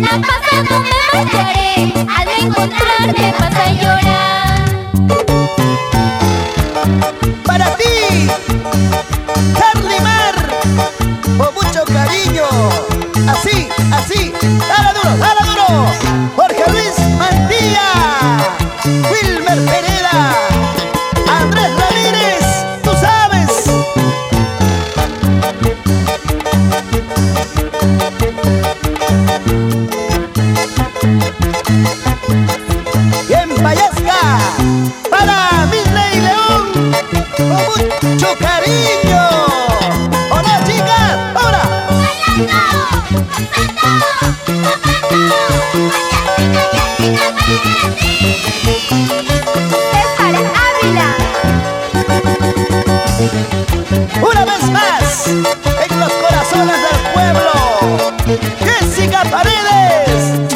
mañana pasado me marcharé. Al no encontrarte vas a llorar. Para ti, Charly Mar, con mucho cariño. Así, así, dale duro, dale duro. Jorge Luis Mantilla, Wilmer Pereira, Andrés Ramírez, tú sabes. Y en Payasca, para Misley León, con mucho cariño. Hola chicas, ahora. Bailando, gozando, César Ávila. Una vez más, en los corazones del pueblo, Jessica Paredes.